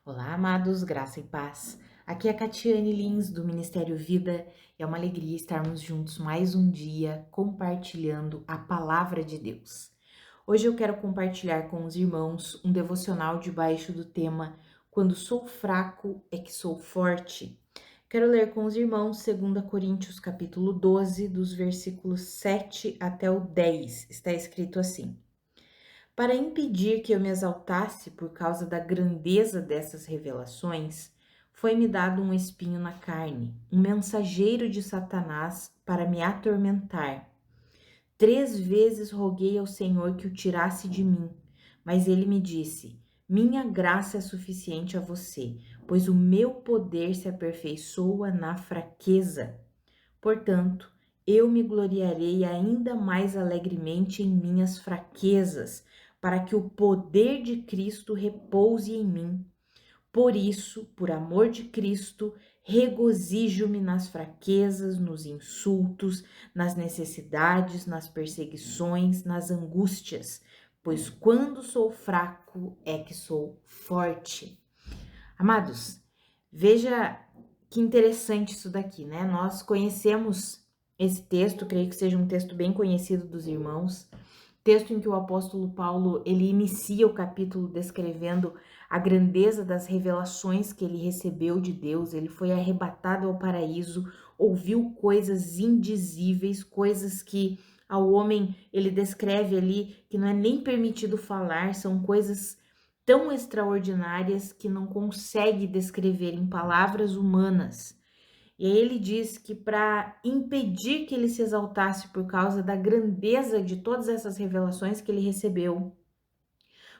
Olá, amados, graça e paz. Aqui é a Catiane Lins, do Ministério Vida, e é uma alegria estarmos juntos mais um dia compartilhando a palavra de Deus. Hoje eu quero compartilhar com os irmãos um devocional debaixo do tema Quando sou fraco é que sou forte. Quero ler com os irmãos 2 Coríntios capítulo 12, dos versículos 7 até o 10. Está escrito assim: Para impedir que eu me exaltasse por causa da grandeza dessas revelações, foi-me dado um espinho na carne, um mensageiro de Satanás para me atormentar. 3 vezes roguei ao Senhor que o tirasse de mim, mas ele me disse: Minha graça é suficiente a você, pois o meu poder se aperfeiçoa na fraqueza. Portanto, eu me gloriarei ainda mais alegremente em minhas fraquezas, para que o poder de Cristo repouse em mim. Por isso, por amor de Cristo, regozijo-me nas fraquezas, nos insultos, nas necessidades, nas perseguições, nas angústias, pois quando sou fraco é que sou forte. Amados, veja que interessante isso daqui, né? Nós conhecemos esse texto, creio que seja um texto bem conhecido dos irmãos, texto em que o apóstolo Paulo, ele inicia o capítulo descrevendo a grandeza das revelações que ele recebeu de Deus. Ele foi arrebatado ao paraíso, ouviu coisas indizíveis, coisas que ao homem ele descreve ali que não é nem permitido falar, são coisas tão extraordinárias que não consegue descrever em palavras humanas. E aí ele diz que para impedir que ele se exaltasse por causa da grandeza de todas essas revelações que ele recebeu,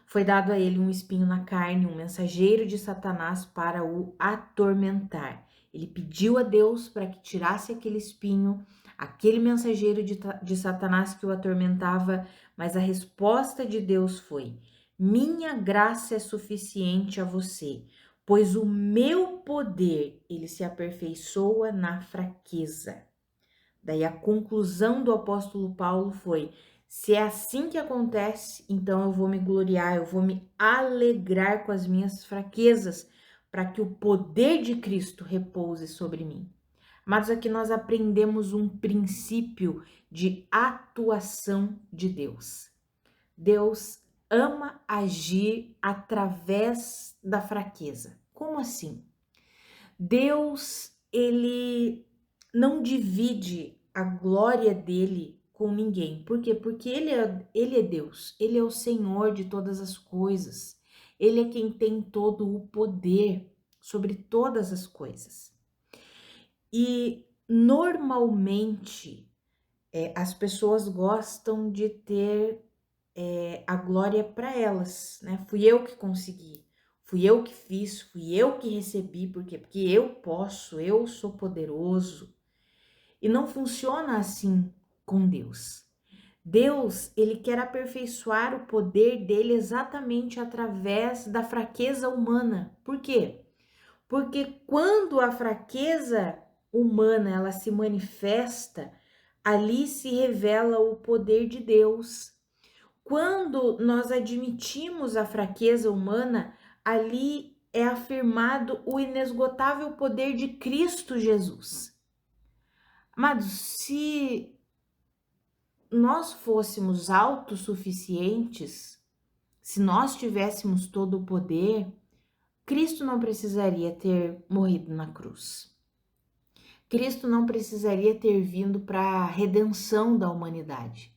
foi dado a ele um espinho na carne, um mensageiro de Satanás para o atormentar. Ele pediu a Deus para que tirasse aquele espinho, aquele mensageiro de Satanás que o atormentava, mas a resposta de Deus foi: Minha graça é suficiente a você, pois o meu poder, ele se aperfeiçoa na fraqueza. Daí a conclusão do apóstolo Paulo foi: se é assim que acontece, então eu vou me gloriar, eu vou me alegrar com as minhas fraquezas, para que o poder de Cristo repouse sobre mim. Mas aqui nós aprendemos um princípio de atuação de Deus. Deus ama agir através da fraqueza. Como assim? Deus, ele não divide a glória dele com ninguém. Por quê? Porque ele é Deus, ele é o Senhor de todas as coisas. Ele é quem tem todo o poder sobre todas as coisas. E normalmente as pessoas gostam de ter a glória para elas, né? Fui eu que consegui, fui eu que fiz, fui eu que recebi, por quê? Porque eu posso, eu sou poderoso. E não funciona assim com Deus. Deus, ele quer aperfeiçoar o poder dele exatamente através da fraqueza humana. Por quê? Porque quando a fraqueza humana ela se manifesta, ali se revela o poder de Deus. Quando nós admitimos a fraqueza humana, ali é afirmado o inesgotável poder de Cristo Jesus. Amados, se nós fôssemos autossuficientes, se nós tivéssemos todo o poder, Cristo não precisaria ter morrido na cruz. Cristo não precisaria ter vindo para a redenção da humanidade.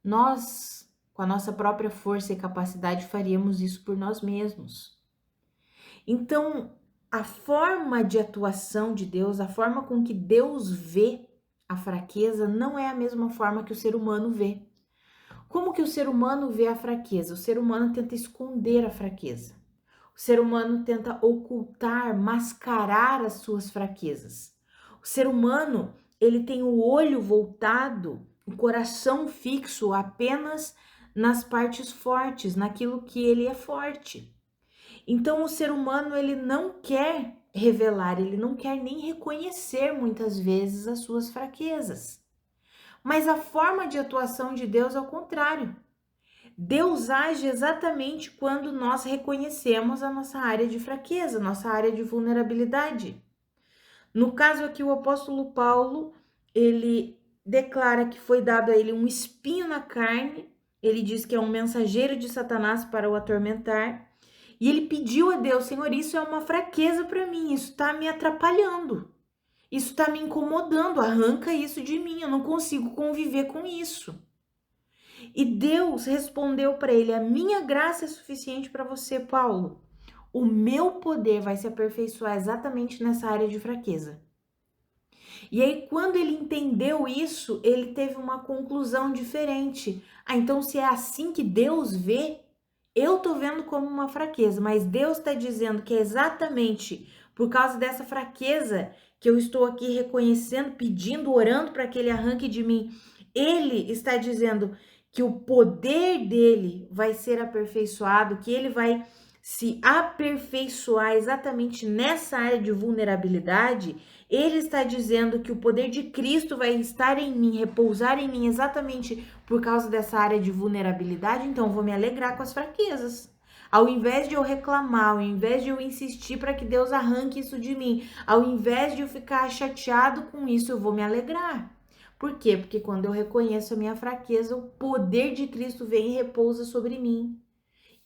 Nós, com a nossa própria força e capacidade, faríamos isso por nós mesmos. Então, a forma de atuação de Deus, a forma com que Deus vê a fraqueza, não é a mesma forma que o ser humano vê. Como que o ser humano vê a fraqueza? O ser humano tenta esconder a fraqueza. O ser humano tenta ocultar, mascarar as suas fraquezas. O ser humano, ele tem o olho voltado, o coração fixo apenas nas partes fortes, naquilo que ele é forte. Então o ser humano, ele não quer revelar, ele não quer nem reconhecer muitas vezes as suas fraquezas. Mas a forma de atuação de Deus é o contrário. Deus age exatamente quando nós reconhecemos a nossa área de fraqueza, nossa área de vulnerabilidade. No caso aqui, o apóstolo Paulo, ele declara que foi dado a ele um espinho na carne, ele diz que é um mensageiro de Satanás para o atormentar, e ele pediu a Deus: Senhor, isso é uma fraqueza para mim, isso está me atrapalhando, isso está me incomodando, arranca isso de mim, eu não consigo conviver com isso. E Deus respondeu para ele: a minha graça é suficiente para você, Paulo. O meu poder vai se aperfeiçoar exatamente nessa área de fraqueza. E aí, quando ele entendeu isso, ele teve uma conclusão diferente. Ah, então se é assim que Deus vê, eu tô vendo como uma fraqueza, mas Deus está dizendo que é exatamente por causa dessa fraqueza que eu estou aqui reconhecendo, pedindo, orando para que ele arranque de mim. Ele está dizendo que o poder dele vai ser aperfeiçoado, que ele vai se aperfeiçoar exatamente nessa área de vulnerabilidade. Ele está dizendo que o poder de Cristo vai estar em mim, repousar em mim exatamente por causa dessa área de vulnerabilidade. Então, eu vou me alegrar com as fraquezas. Ao invés de eu reclamar, ao invés de eu insistir para que Deus arranque isso de mim, ao invés de eu ficar chateado com isso, eu vou me alegrar. Por quê? Porque quando eu reconheço a minha fraqueza, o poder de Cristo vem e repousa sobre mim.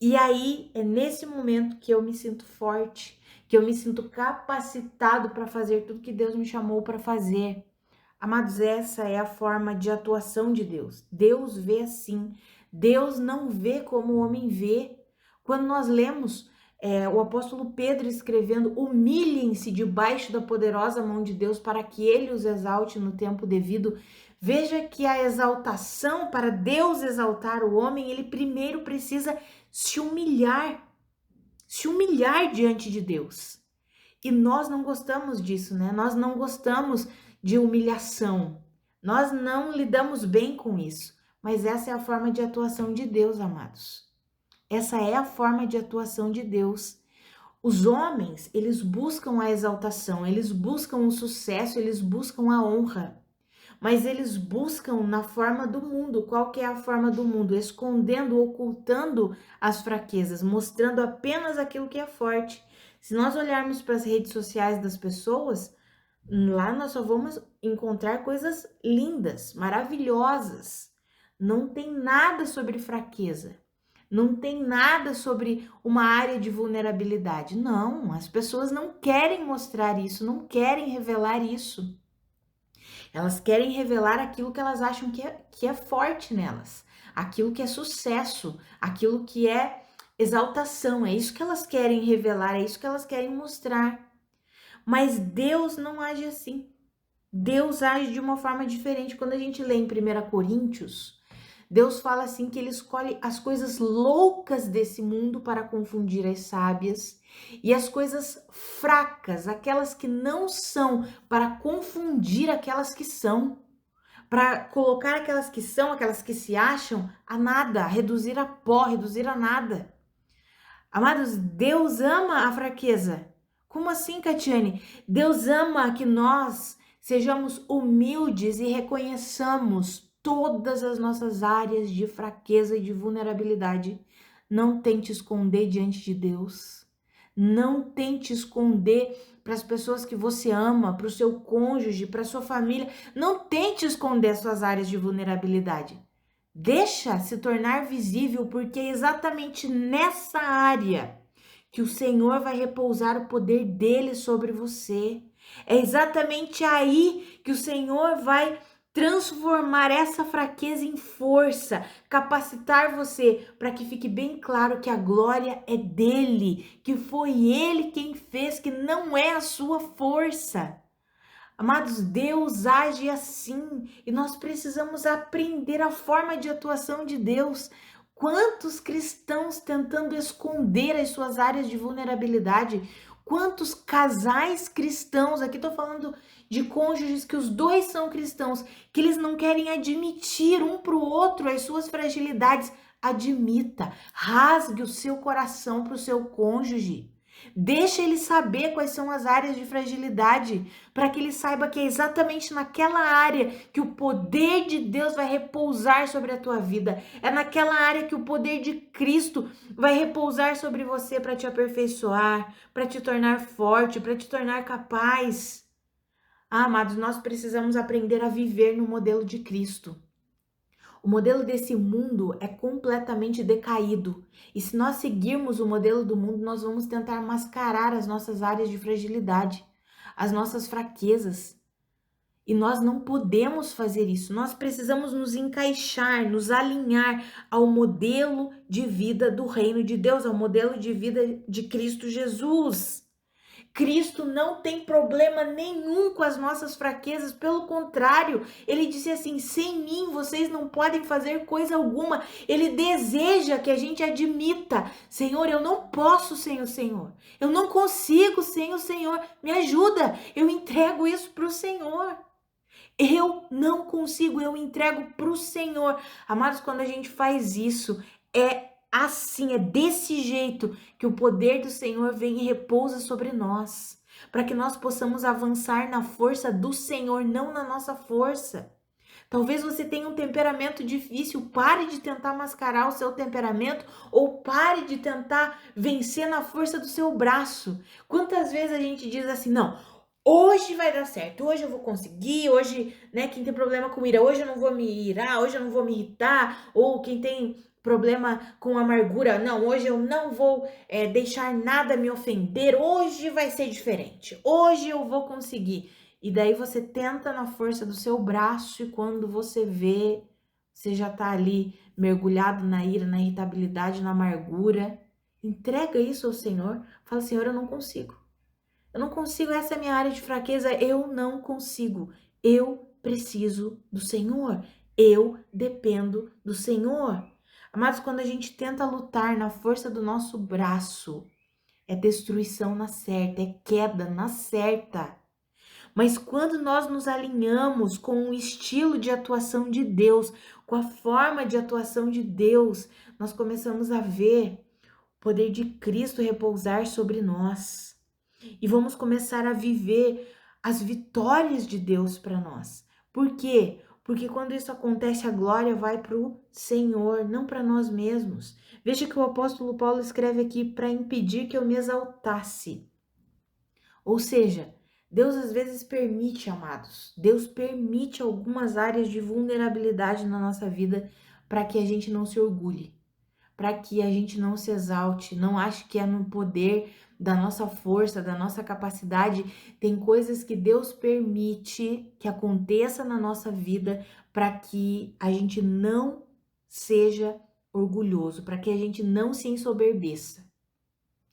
E aí é nesse momento que eu me sinto forte, que eu me sinto capacitado para fazer tudo que Deus me chamou para fazer. Amados, essa é a forma de atuação de Deus. Deus vê assim. Deus não vê como o homem vê. Quando nós lemos o apóstolo Pedro escrevendo: humilhem-se debaixo da poderosa mão de Deus para que ele os exalte no tempo devido. Veja que a exaltação, para Deus exaltar o homem, ele primeiro precisa se humilhar diante de Deus. E nós não gostamos disso, né? Nós não gostamos de humilhação. Nós não lidamos bem com isso. Mas essa é a forma de atuação de Deus, amados. Essa é a forma de atuação de Deus. Os homens, eles buscam a exaltação, eles buscam o sucesso, eles buscam a honra. Mas eles buscam na forma do mundo. Qual que é a forma do mundo? Escondendo, ocultando as fraquezas, mostrando apenas aquilo que é forte. Se nós olharmos para as redes sociais das pessoas, lá nós só vamos encontrar coisas lindas, maravilhosas. Não tem nada sobre fraqueza. Não tem nada sobre uma área de vulnerabilidade. Não, as pessoas não querem mostrar isso, não querem revelar isso. Elas querem revelar aquilo que elas acham que é forte nelas, aquilo que é sucesso, aquilo que é exaltação. É isso que elas querem revelar, é isso que elas querem mostrar. Mas Deus não age assim. Deus age de uma forma diferente. Quando a gente lê em 1 Coríntios, Deus fala assim que ele escolhe as coisas loucas desse mundo para confundir as sábias e as coisas fracas, aquelas que não são, para confundir aquelas que são, para colocar aquelas que são, aquelas que se acham, a nada, reduzir a pó, reduzir a nada. Amados, Deus ama a fraqueza. Como assim, Catiane? Deus ama que nós sejamos humildes e reconheçamos todas as nossas áreas de fraqueza e de vulnerabilidade. Não tente esconder diante de Deus. Não tente esconder para as pessoas que você ama, para o seu cônjuge, para a sua família. Não tente esconder suas áreas de vulnerabilidade. Deixa se tornar visível, porque é exatamente nessa área que o Senhor vai repousar o poder dele sobre você. É exatamente aí que o Senhor vai transformar essa fraqueza em força, capacitar você para que fique bem claro que a glória é dele, que foi ele quem fez, que não é a sua força. Amados, Deus age assim e nós precisamos aprender a forma de atuação de Deus. Quantos cristãos tentando esconder as suas áreas de vulnerabilidade? Quantos casais cristãos, aqui estou falando de cônjuges que os dois são cristãos, que eles não querem admitir um para o outro as suas fragilidades. Admita, rasgue o seu coração para o seu cônjuge. Deixa ele saber quais são as áreas de fragilidade, para que ele saiba que é exatamente naquela área que o poder de Deus vai repousar sobre a tua vida. É naquela área que o poder de Cristo vai repousar sobre você para te aperfeiçoar, para te tornar forte, para te tornar capaz. Ah, amados, nós precisamos aprender a viver no modelo de Cristo. O modelo desse mundo é completamente decaído. E se nós seguirmos o modelo do mundo, nós vamos tentar mascarar as nossas áreas de fragilidade, as nossas fraquezas. E nós não podemos fazer isso. Nós precisamos nos encaixar, nos alinhar ao modelo de vida do reino de Deus, ao modelo de vida de Cristo Jesus. Cristo não tem problema nenhum com as nossas fraquezas, pelo contrário, ele disse assim: sem mim vocês não podem fazer coisa alguma. Ele deseja que a gente admita: Senhor, eu não posso sem o Senhor, eu não consigo sem o Senhor, me ajuda, eu entrego isso para o Senhor. Eu não consigo, eu entrego para o Senhor. Amados, quando a gente faz isso, é assim, é desse jeito que o poder do Senhor vem e repousa sobre nós, para que nós possamos avançar na força do Senhor, não na nossa força. Talvez você tenha um temperamento difícil, pare de tentar mascarar o seu temperamento ou pare de tentar vencer na força do seu braço. Quantas vezes a gente diz assim: não, hoje vai dar certo, hoje eu vou conseguir, hoje, né, quem tem problema com ira, hoje eu não vou me irar, hoje eu não vou me irritar, ou quem tem problema com amargura, não, hoje eu não vou deixar nada me ofender, hoje vai ser diferente, hoje eu vou conseguir. E daí você tenta na força do seu braço e quando você vê, você já tá ali mergulhado na ira, na irritabilidade, na amargura. Entrega isso ao Senhor, fala: Senhor, eu não consigo. Eu não consigo, essa é a minha área de fraqueza, eu não consigo. Eu preciso do Senhor. Eu dependo do Senhor. Amados, quando a gente tenta lutar na força do nosso braço, é destruição na certa, é queda na certa. Mas quando nós nos alinhamos com o estilo de atuação de Deus, com a forma de atuação de Deus, nós começamos a ver o poder de Cristo repousar sobre nós. E vamos começar a viver as vitórias de Deus para nós. Por quê? Porque quando isso acontece, a glória vai para o Senhor, não para nós mesmos. Veja que o apóstolo Paulo escreve aqui: para impedir que eu me exaltasse. Ou seja, Deus às vezes permite, amados, Deus permite algumas áreas de vulnerabilidade na nossa vida para que a gente não se orgulhe, para que a gente não se exalte, não ache que é no poder da nossa força, da nossa capacidade. Tem coisas que Deus permite que aconteça na nossa vida para que a gente não seja orgulhoso, para que a gente não se ensoberbeça.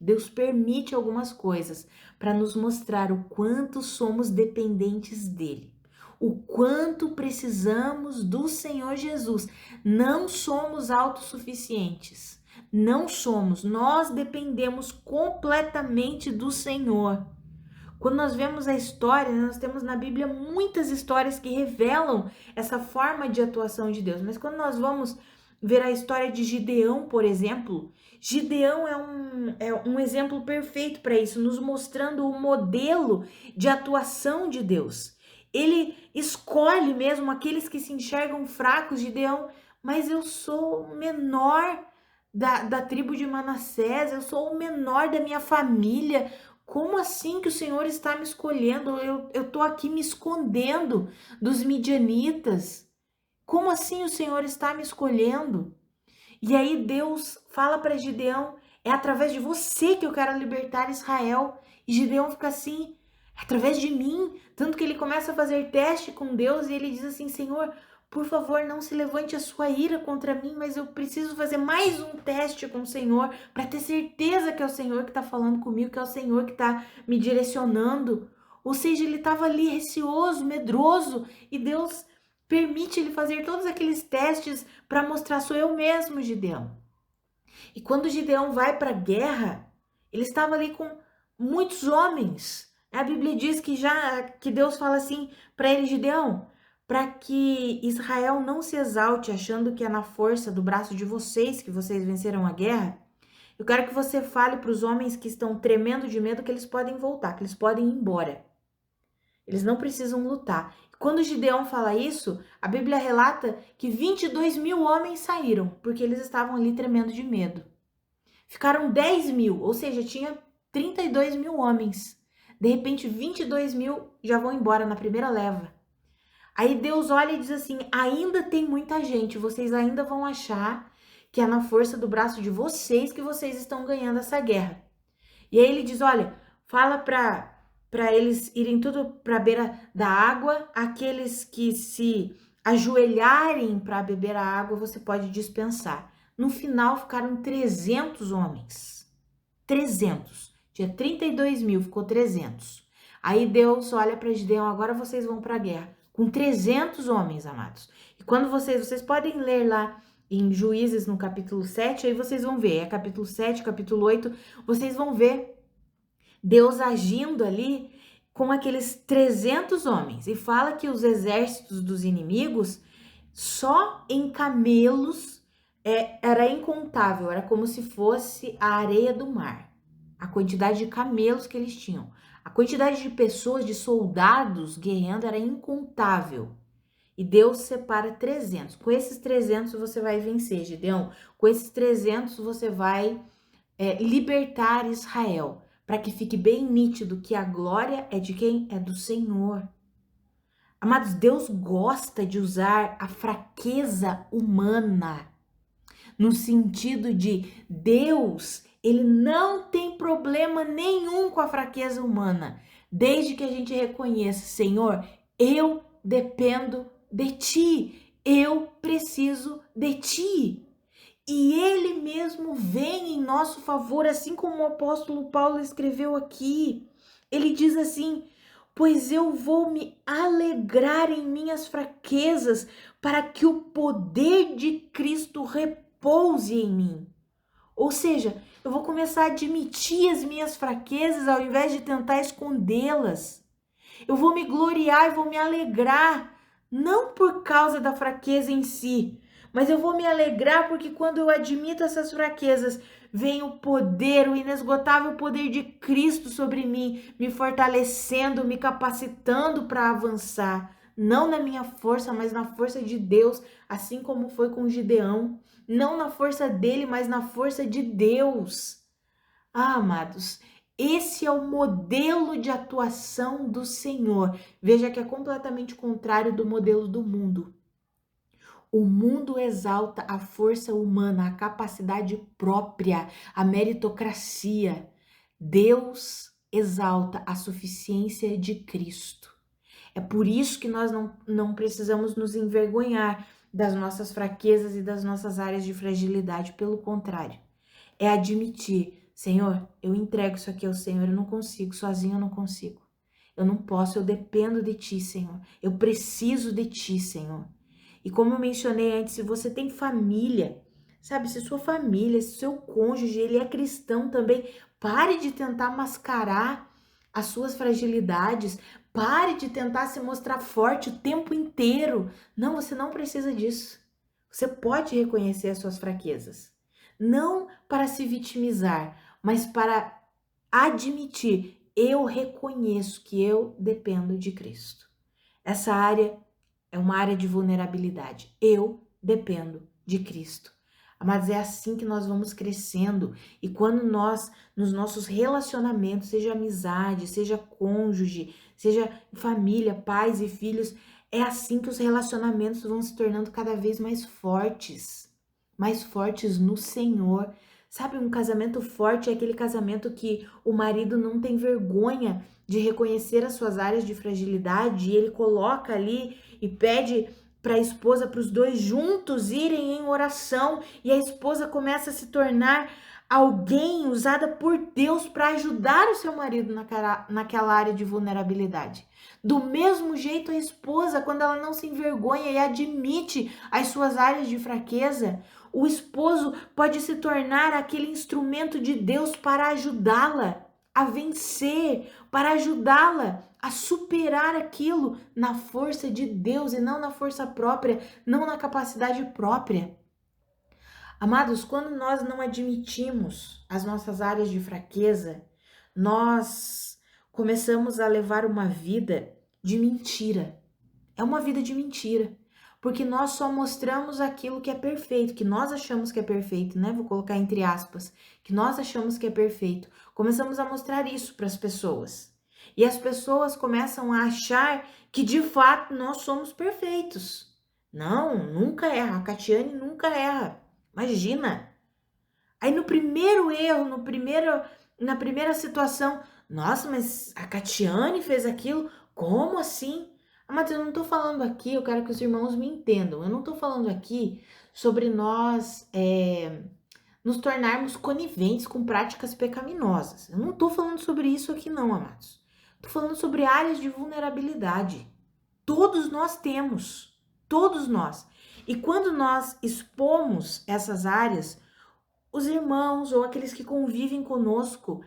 Deus permite algumas coisas para nos mostrar o quanto somos dependentes dele, o quanto precisamos do Senhor Jesus. Não somos autossuficientes, não somos, nós dependemos completamente do Senhor. Quando nós vemos a história, nós temos na Bíblia muitas histórias que revelam essa forma de atuação de Deus, mas quando nós vamos ver a história de Gideão, por exemplo, Gideão é um exemplo perfeito para isso, nos mostrando o modelo de atuação de Deus. Ele escolhe mesmo aqueles que se enxergam fracos. Gideão: mas eu sou o menor da tribo de Manassés, eu sou o menor da minha família. Como assim que o Senhor está me escolhendo? Eu tô aqui me escondendo dos midianitas. Como assim o Senhor está me escolhendo? E aí Deus fala para Gideão: é através de você que eu quero libertar Israel. E Gideão fica assim: é através de mim. Tanto que ele começa a fazer teste com Deus e ele diz assim: Senhor, por favor, não se levante a sua ira contra mim, mas eu preciso fazer mais um teste com o Senhor para ter certeza que é o Senhor que está falando comigo, que é o Senhor que está me direcionando. Ou seja, ele estava ali receoso, medroso, e Deus permite ele fazer todos aqueles testes para mostrar: sou eu mesmo, Gideão. E quando Gideão vai para a guerra, ele estava ali com muitos homens. A Bíblia diz que Deus fala assim para ele: Gideão, para que Israel não se exalte achando que é na força do braço de vocês que vocês venceram a guerra, Eu quero que você fale para os homens que estão tremendo de medo que eles podem voltar, que eles podem ir embora. Eles não precisam lutar. Quando Gideão fala isso, a Bíblia relata que 22 mil homens saíram, porque eles estavam ali tremendo de medo. Ficaram 10 mil, ou seja, tinha 32 mil homens. De repente, 22 mil já vão embora na primeira leva. Aí Deus olha e diz assim: ainda tem muita gente, vocês ainda vão achar que é na força do braço de vocês que vocês estão ganhando essa guerra. E aí ele diz: olha, fala para eles irem tudo para a beira da água, aqueles que se ajoelharem para beber a água, você pode dispensar. No final ficaram 300 homens. 300. Tinha 32 mil, ficou 300. Aí Deus olha para Gideão: agora vocês vão para a guerra. Com 300 homens, amados. E quando vocês podem ler lá em Juízes no capítulo 7, aí vocês vão ver, é capítulo 7, capítulo 8, vocês vão ver Deus agindo ali com aqueles 300 homens. E fala que os exércitos dos inimigos, só em camelos, era incontável, era como se fosse a areia do mar. A quantidade de camelos que eles tinham. A quantidade de pessoas, de soldados guerreando era incontável. E Deus separa 300. Com esses 300 você vai vencer, Gideão. Com esses 300 você vai libertar Israel. Para que fique bem nítido que a glória é de quem? É do Senhor. Amados, Deus gosta de usar a fraqueza humana. No sentido de Deus, ele não tem problema nenhum com a fraqueza humana, desde que a gente reconheça: Senhor, eu dependo de ti, eu preciso de ti. E ele mesmo vem em nosso favor, assim como o apóstolo Paulo escreveu aqui. Ele diz assim: pois eu vou me alegrar em minhas fraquezas, para que o poder de Cristo repouse em mim. Ou seja, eu vou começar a admitir as minhas fraquezas ao invés de tentar escondê-las. Eu vou me gloriar e vou me alegrar, não por causa da fraqueza em si, mas eu vou me alegrar porque quando eu admito essas fraquezas, vem o poder, o inesgotável poder de Cristo sobre mim, me fortalecendo, me capacitando para avançar. Não na minha força, mas na força de Deus, assim como foi com Gideão. Não na força dele, mas na força de Deus. Ah, amados, esse é o modelo de atuação do Senhor. Veja que é completamente contrário do modelo do mundo. O mundo exalta a força humana, a capacidade própria, a meritocracia. Deus exalta a suficiência de Cristo. É por isso que nós não precisamos nos envergonhar das nossas fraquezas e das nossas áreas de fragilidade. Pelo contrário, é admitir: Senhor, eu entrego isso aqui ao Senhor, eu não consigo, sozinho eu não consigo. Eu não posso, eu dependo de Ti, Senhor. Eu preciso de Ti, Senhor. E como eu mencionei antes, se você tem família, sabe, se sua família, se seu cônjuge, ele é cristão também, pare de tentar mascarar as suas fragilidades, pare de tentar se mostrar forte o tempo inteiro. Não, você não precisa disso. Você pode reconhecer as suas fraquezas. Não para se vitimizar, mas para admitir: eu reconheço que eu dependo de Cristo. Essa área é uma área de vulnerabilidade. Eu dependo de Cristo. Mas é assim que nós vamos crescendo. E quando nós, nos nossos relacionamentos, seja amizade, seja cônjuge, seja família, pais e filhos, é assim que os relacionamentos vão se tornando cada vez mais fortes no Senhor. Sabe, um casamento forte é aquele casamento que o marido não tem vergonha de reconhecer as suas áreas de fragilidade e ele coloca ali e pede para a esposa, para os dois juntos irem em oração, e a esposa começa a se tornar alguém usada por Deus para ajudar o seu marido naquela área de vulnerabilidade. Do mesmo jeito, a esposa, quando ela não se envergonha e admite as suas áreas de fraqueza, o esposo pode se tornar aquele instrumento de Deus para ajudá-la a vencer, para ajudá-la a superar aquilo na força de Deus e não na força própria, não na capacidade própria. Amados, quando nós não admitimos as nossas áreas de fraqueza, nós começamos a levar uma vida de mentira. É uma vida de mentira, porque nós só mostramos aquilo que é perfeito, que nós achamos que é perfeito, né? Vou colocar entre aspas, que nós achamos que é perfeito. Começamos a mostrar isso para as pessoas. E as pessoas começam a achar que de fato nós somos perfeitos. Não, nunca erra. A Catiane nunca erra. Imagina. Aí no primeiro erro, na primeira situação, nossa, mas a Catiane fez aquilo? Como assim? Ah, mas eu não tô falando aqui, eu quero que os irmãos me entendam. Eu não tô falando aqui sobre nós nos tornarmos coniventes com práticas pecaminosas. Eu não tô falando sobre isso aqui não, amados. Tô falando sobre áreas de vulnerabilidade. Todos nós temos, todos nós. E quando nós expomos essas áreas, os irmãos ou aqueles que convivem conosco,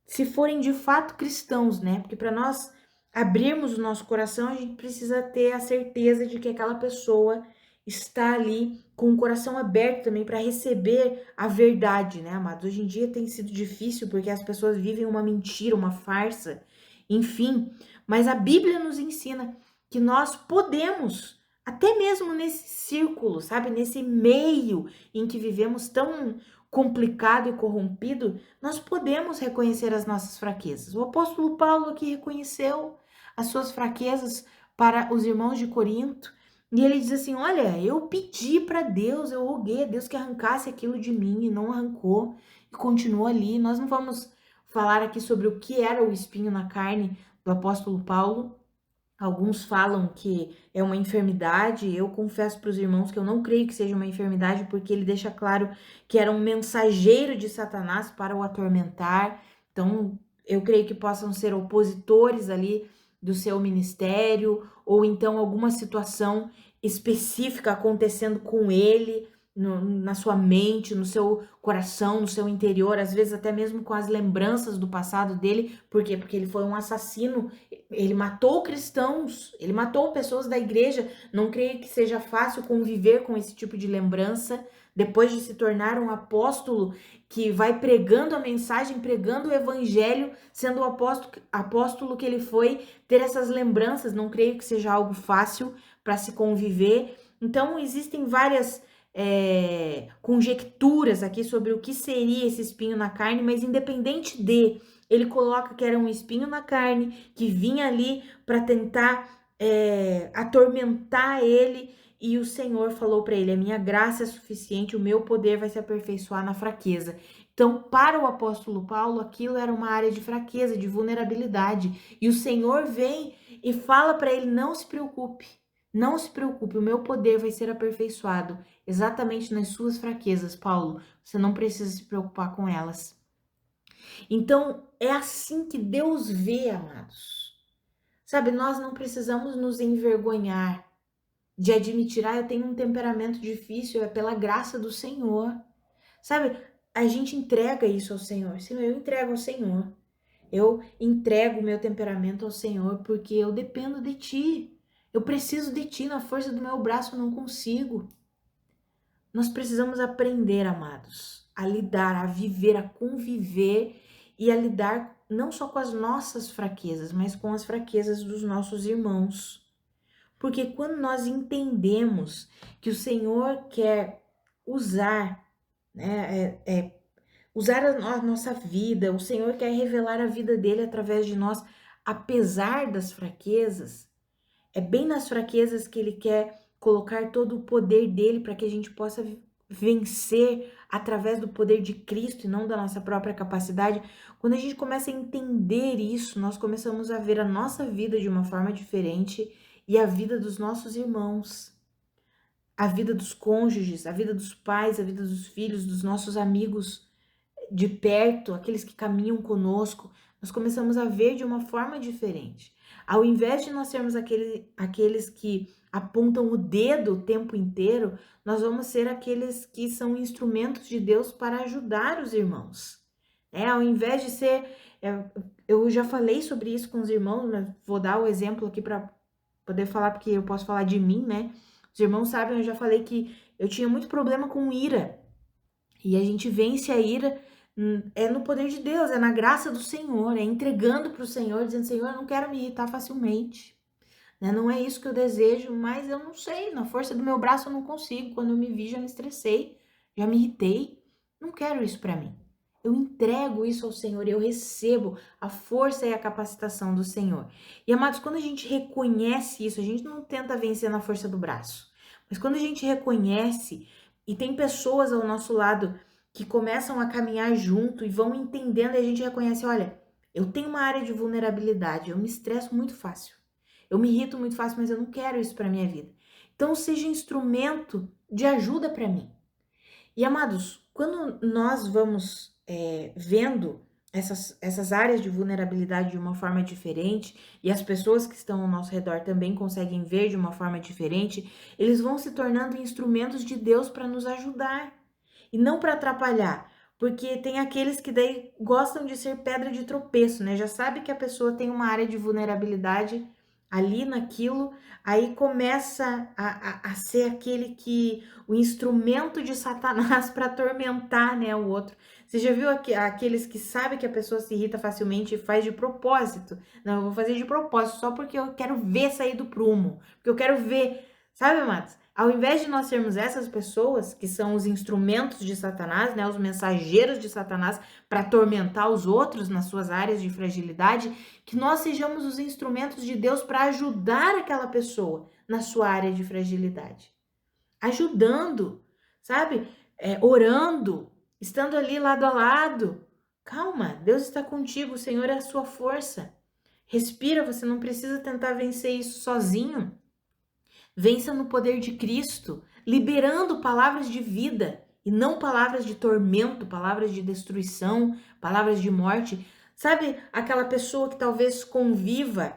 se forem de fato cristãos, né? Porque para nós abrirmos o nosso coração, a gente precisa ter a certeza de que aquela pessoa está ali com o coração aberto também para receber a verdade, né, amados? Hoje em dia tem sido difícil porque as pessoas vivem uma mentira, uma farsa, enfim. Mas a Bíblia nos ensina que nós podemos, até mesmo nesse círculo, sabe, nesse meio em que vivemos tão complicado e corrompido, nós podemos reconhecer as nossas fraquezas. O apóstolo Paulo aqui reconheceu as suas fraquezas para os irmãos de Corinto, e ele diz assim: olha, eu pedi para Deus, eu roguei a Deus que arrancasse aquilo de mim e não arrancou, e continua ali. Nós não vamos falar aqui sobre o que era o espinho na carne do apóstolo Paulo. Alguns falam que é uma enfermidade. Eu confesso para os irmãos que eu não creio que seja uma enfermidade, porque ele deixa claro que era um mensageiro de Satanás para o atormentar. Então, eu creio que possam ser opositores ali do seu ministério, ou então alguma situação específica acontecendo com ele, na sua mente, no seu coração, no seu interior, às vezes até mesmo com as lembranças do passado dele. Por quê? Porque ele foi um assassino, ele matou cristãos, ele matou pessoas da igreja. Não creio que seja fácil conviver com esse tipo de lembrança, depois de se tornar um apóstolo que vai pregando a mensagem, pregando o evangelho, sendo o apóstolo que ele foi, ter essas lembranças. Não creio que seja algo fácil para se conviver. Então, existem várias conjecturas aqui sobre o que seria esse espinho na carne, mas independente de, ele coloca que era um espinho na carne, que vinha ali para tentar atormentar ele, e o Senhor falou para ele: a minha graça é suficiente, o meu poder vai se aperfeiçoar na fraqueza. Então, para o apóstolo Paulo, aquilo era uma área de fraqueza, de vulnerabilidade, e o Senhor vem e fala para ele: não se preocupe, não se preocupe, o meu poder vai ser aperfeiçoado exatamente nas suas fraquezas, Paulo. Você não precisa se preocupar com elas. Então, é assim que Deus vê, amados. Sabe, nós não precisamos nos envergonhar de admitir: eu tenho um temperamento difícil, é pela graça do Senhor. Sabe, a gente entrega isso ao Senhor. Senhor, eu entrego ao Senhor. Eu entrego o meu temperamento ao Senhor porque eu dependo de Ti. Eu preciso de Ti, na força do meu braço eu não consigo. Nós precisamos aprender, amados, a lidar, a viver, a conviver e a lidar não só com as nossas fraquezas, mas com as fraquezas dos nossos irmãos. Porque quando nós entendemos que o Senhor quer usar, né, usar a nossa vida, o Senhor quer revelar a vida dele através de nós, apesar das fraquezas, é bem nas fraquezas que ele quer colocar todo o poder dele para que a gente possa vencer através do poder de Cristo e não da nossa própria capacidade. Quando a gente começa a entender isso, nós começamos a ver a nossa vida de uma forma diferente e a vida dos nossos irmãos, a vida dos cônjuges, a vida dos pais, a vida dos filhos, dos nossos amigos de perto, aqueles que caminham conosco. Nós começamos a ver de uma forma diferente. Ao invés de nós sermos aqueles que apontam o dedo o tempo inteiro, nós vamos ser aqueles que são instrumentos de Deus para ajudar os irmãos. Ao invés de ser... eu já falei sobre isso com os irmãos, mas vou dar o exemplo aqui para poder falar, porque eu posso falar de mim, né? Os irmãos sabem, eu já falei que eu tinha muito problema com ira. E a gente vence a ira é no poder de Deus, é na graça do Senhor, é entregando para o Senhor, dizendo, Senhor, eu não quero me irritar facilmente, né? Não é isso que eu desejo, mas eu não sei, na força do meu braço eu não consigo. Quando eu me vi, já me estressei, já me irritei. Não quero isso para mim. Eu entrego isso ao Senhor e eu recebo a força e a capacitação do Senhor. E amados, quando a gente reconhece isso, a gente não tenta vencer na força do braço, mas quando a gente reconhece e tem pessoas ao nosso lado que começam a caminhar junto e vão entendendo, e a gente reconhece, olha, eu tenho uma área de vulnerabilidade, eu me estresso muito fácil. Eu me irrito muito fácil, mas eu não quero isso para minha vida. Então, seja instrumento de ajuda para mim. E, amados, quando nós vamos vendo essas áreas de vulnerabilidade de uma forma diferente, e as pessoas que estão ao nosso redor também conseguem ver de uma forma diferente, eles vão se tornando instrumentos de Deus para nos ajudar e não para atrapalhar. Porque tem aqueles que daí gostam de ser pedra de tropeço, né? Já sabe que a pessoa tem uma área de vulnerabilidade ali naquilo, aí começa a ser aquele que o instrumento de Satanás para atormentar, né, o outro. Você já viu aqueles que sabem que a pessoa se irrita facilmente e faz de propósito? Não, eu vou fazer de propósito só porque eu quero ver sair do prumo, porque eu quero ver, sabe, amados? Ao invés de nós sermos essas pessoas que são os instrumentos de Satanás, né, os mensageiros de Satanás para atormentar os outros nas suas áreas de fragilidade, que nós sejamos os instrumentos de Deus para ajudar aquela pessoa na sua área de fragilidade. Ajudando, sabe? Orando, estando ali lado a lado. Calma, Deus está contigo, o Senhor é a sua força. Respira, você não precisa tentar vencer isso sozinho. Vença no poder de Cristo, liberando palavras de vida e não palavras de tormento, palavras de destruição, palavras de morte. Sabe aquela pessoa que talvez conviva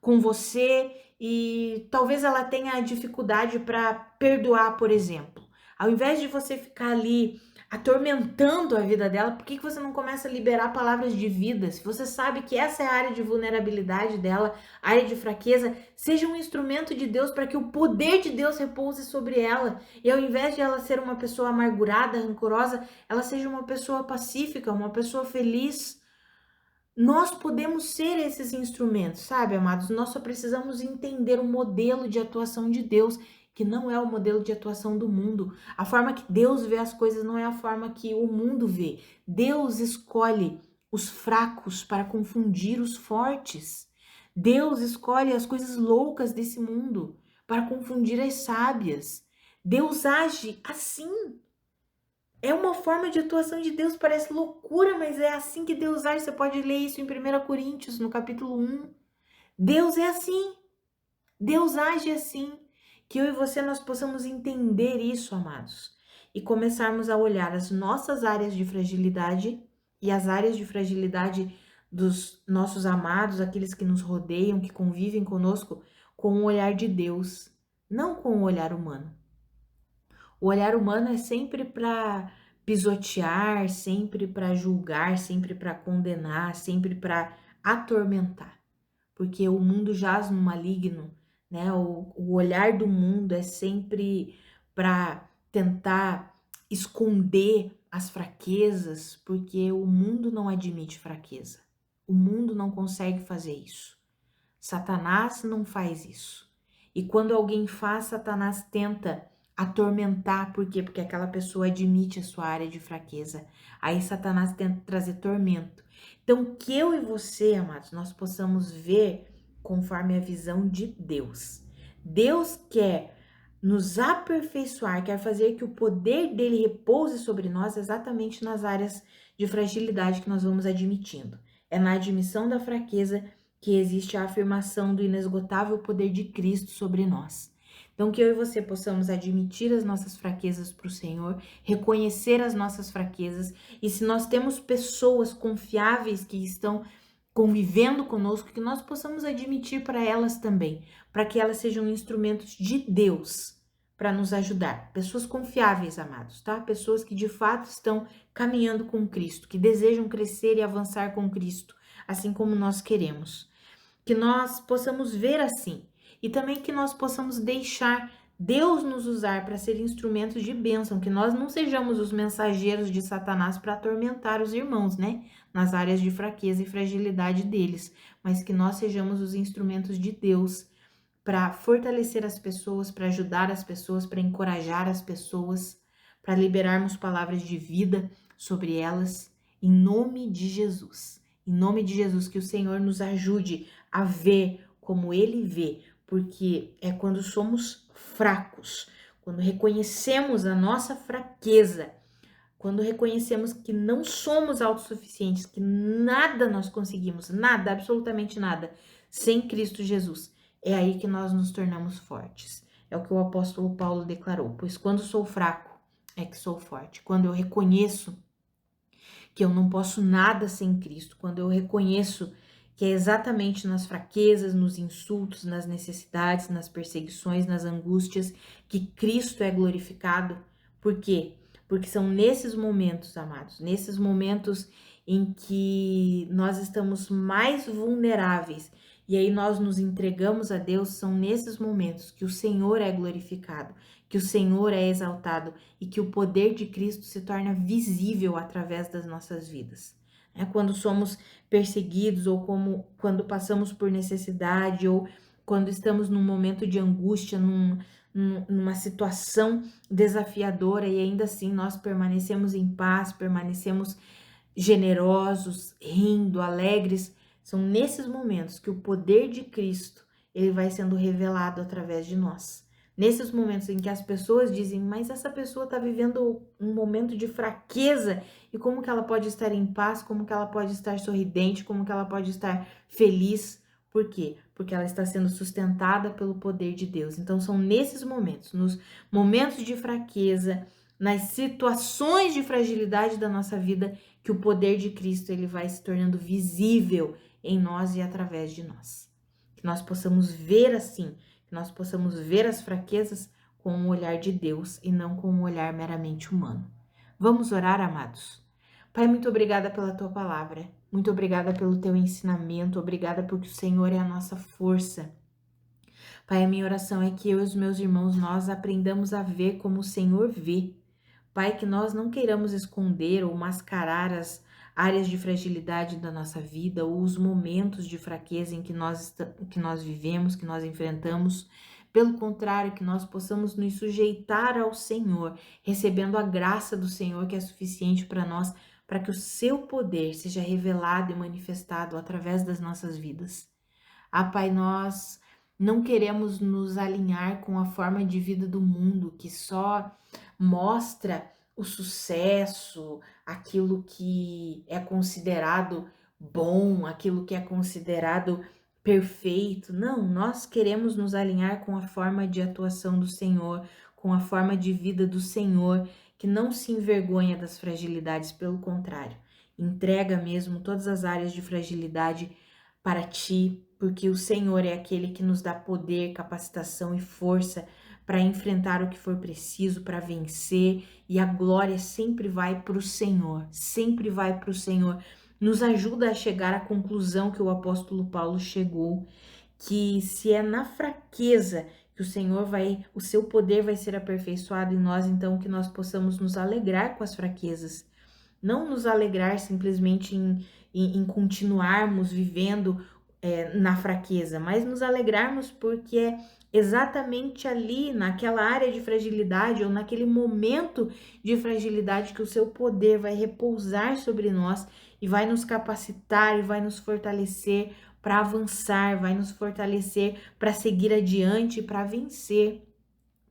com você e talvez ela tenha dificuldade para perdoar, por exemplo. Ao invés de você ficar ali atormentando a vida dela, por que você não começa a liberar palavras de vida? Se você sabe que essa é a área de vulnerabilidade dela, a área de fraqueza, seja um instrumento de Deus para que o poder de Deus repouse sobre ela. E ao invés de ela ser uma pessoa amargurada, rancorosa, ela seja uma pessoa pacífica, uma pessoa feliz. Nós podemos ser esses instrumentos, sabe, amados? Nós só precisamos entender o modelo de atuação de Deus, que não é o modelo de atuação do mundo. A forma que Deus vê as coisas não é a forma que o mundo vê. Deus escolhe os fracos para confundir os fortes. Deus escolhe as coisas loucas desse mundo para confundir as sábias. Deus age assim. É uma forma de atuação de Deus, parece loucura, mas é assim que Deus age. Você pode ler isso em 1 Coríntios, no capítulo 1. Deus é assim. Deus age assim. Que eu e você nós possamos entender isso, amados, e começarmos a olhar as nossas áreas de fragilidade e as áreas de fragilidade dos nossos amados, aqueles que nos rodeiam, que convivem conosco, com o olhar de Deus, não com o olhar humano. O olhar humano é sempre para pisotear, sempre para julgar, sempre para condenar, sempre para atormentar, porque o mundo jaz no maligno, né? O olhar do mundo é sempre para tentar esconder as fraquezas, porque o mundo não admite fraqueza. O mundo não consegue fazer isso. Satanás não faz isso. E quando alguém faz, Satanás tenta atormentar, por quê? Porque aquela pessoa admite a sua área de fraqueza. Aí Satanás tenta trazer tormento. Então, que eu e você, amados, nós possamos ver conforme a visão de Deus. Deus quer nos aperfeiçoar, quer fazer que o poder dele repouse sobre nós exatamente nas áreas de fragilidade que nós vamos admitindo. É na admissão da fraqueza que existe a afirmação do inesgotável poder de Cristo sobre nós. Então, que eu e você possamos admitir as nossas fraquezas para o Senhor, reconhecer as nossas fraquezas, e se nós temos pessoas confiáveis que estão convivendo conosco, que nós possamos admitir para elas também, para que elas sejam instrumentos de Deus para nos ajudar. Pessoas confiáveis, amados, tá? Pessoas que de fato estão caminhando com Cristo, que desejam crescer e avançar com Cristo, assim como nós queremos. Que nós possamos ver assim e também que nós possamos deixar Deus nos usar para ser instrumentos de bênção, que nós não sejamos os mensageiros de Satanás para atormentar os irmãos, né? Nas áreas de fraqueza e fragilidade deles, mas que nós sejamos os instrumentos de Deus para fortalecer as pessoas, para ajudar as pessoas, para encorajar as pessoas, para liberarmos palavras de vida sobre elas, em nome de Jesus. Em nome de Jesus, que o Senhor nos ajude a ver como Ele vê, porque é quando somos fracos, quando reconhecemos a nossa fraqueza, quando reconhecemos que não somos autossuficientes, que nada nós conseguimos, nada, absolutamente nada, sem Cristo Jesus, é aí que nós nos tornamos fortes. É o que o apóstolo Paulo declarou: pois quando sou fraco, é que sou forte. Quando eu reconheço que eu não posso nada sem Cristo, quando eu reconheço que é exatamente nas fraquezas, nos insultos, nas necessidades, nas perseguições, nas angústias que Cristo é glorificado. Por quê? Porque são nesses momentos, amados, nesses momentos em que nós estamos mais vulneráveis e aí nós nos entregamos a Deus, são nesses momentos que o Senhor é glorificado, que o Senhor é exaltado e que o poder de Cristo se torna visível através das nossas vidas. Quando somos perseguidos ou quando passamos por necessidade ou quando estamos num momento de angústia, numa situação desafiadora e ainda assim nós permanecemos em paz, permanecemos generosos, rindo, alegres. São nesses momentos que o poder de Cristo ele vai sendo revelado através de nós. Nesses momentos em que as pessoas dizem, mas essa pessoa está vivendo um momento de fraqueza, e como que ela pode estar em paz, como que ela pode estar sorridente, como que ela pode estar feliz? Por quê? Porque ela está sendo sustentada pelo poder de Deus. Então são nesses momentos, nos momentos de fraqueza, nas situações de fragilidade da nossa vida, que o poder de Cristo ele vai se tornando visível em nós e através de nós. Que nós possamos ver assim, que nós possamos ver as fraquezas com o olhar de Deus e não com um olhar meramente humano. Vamos orar, amados? Pai, muito obrigada pela tua palavra, muito obrigada pelo teu ensinamento, obrigada porque o Senhor é a nossa força. Pai, a minha oração é que eu e os meus irmãos, nós aprendamos a ver como o Senhor vê. Pai, que nós não queiramos esconder ou mascarar as áreas de fragilidade da nossa vida ou os momentos de fraqueza em que nós vivemos, que nós enfrentamos. Pelo contrário, que nós possamos nos sujeitar ao Senhor, recebendo a graça do Senhor que é suficiente para nós, para que o seu poder seja revelado e manifestado através das nossas vidas. Pai, nós não queremos nos alinhar com a forma de vida do mundo que só mostra o sucesso, aquilo que é considerado bom, aquilo que é considerado perfeito. Não, nós queremos nos alinhar com a forma de atuação do Senhor, com a forma de vida do Senhor, que não se envergonha das fragilidades, pelo contrário, entrega mesmo todas as áreas de fragilidade para ti, porque o Senhor é aquele que nos dá poder, capacitação e força para enfrentar o que for preciso, para vencer, e a glória sempre vai para o Senhor, sempre vai para o Senhor. Nos ajuda a chegar à conclusão que o apóstolo Paulo chegou, que se é na fraqueza que o seu poder vai ser aperfeiçoado em nós, então que nós possamos nos alegrar com as fraquezas, não nos alegrar simplesmente em continuarmos vivendo na fraqueza, mas nos alegrarmos porque é exatamente ali, naquela área de fragilidade ou naquele momento de fragilidade que o seu poder vai repousar sobre nós e vai nos capacitar e vai nos fortalecer para avançar, vai nos fortalecer para seguir adiante, para vencer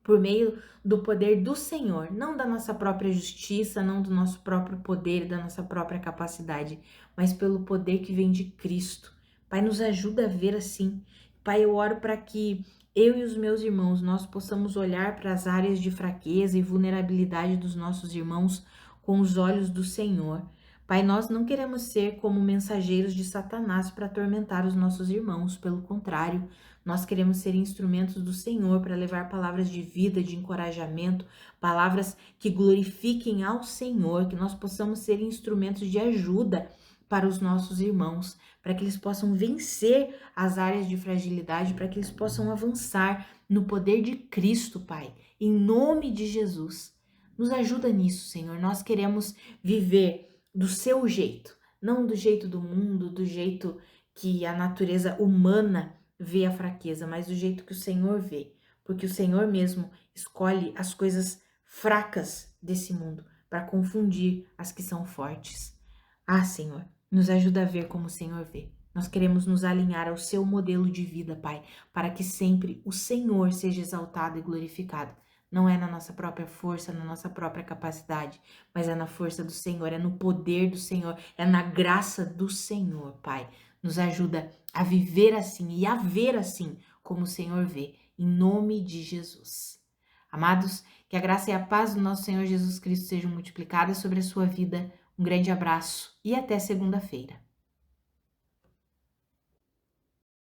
por meio do poder do Senhor, não da nossa própria justiça, não do nosso próprio poder, da nossa própria capacidade, mas pelo poder que vem de Cristo. Pai, nos ajuda a ver assim. Pai, eu oro para que eu e os meus irmãos, nós possamos olhar para as áreas de fraqueza e vulnerabilidade dos nossos irmãos com os olhos do Senhor. Pai, nós não queremos ser como mensageiros de Satanás para atormentar os nossos irmãos, pelo contrário, nós queremos ser instrumentos do Senhor para levar palavras de vida, de encorajamento, palavras que glorifiquem ao Senhor, que nós possamos ser instrumentos de ajuda para os nossos irmãos, para que eles possam vencer as áreas de fragilidade, para que eles possam avançar no poder de Cristo, Pai, em nome de Jesus. Nos ajuda nisso, Senhor. Nós queremos viver do seu jeito, não do jeito do mundo, do jeito que a natureza humana vê a fraqueza, mas do jeito que o Senhor vê, porque o Senhor mesmo escolhe as coisas fracas desse mundo para confundir as que são fortes. Ah, Senhor, nos ajuda a ver como o Senhor vê. Nós queremos nos alinhar ao seu modelo de vida, Pai, para que sempre o Senhor seja exaltado e glorificado. Não é na nossa própria força, na nossa própria capacidade, mas é na força do Senhor, é no poder do Senhor, é na graça do Senhor, Pai. Nos ajuda a viver assim e a ver assim como o Senhor vê, em nome de Jesus. Amados, que a graça e a paz do nosso Senhor Jesus Cristo sejam multiplicadas sobre a sua vida. Um grande abraço e até segunda-feira.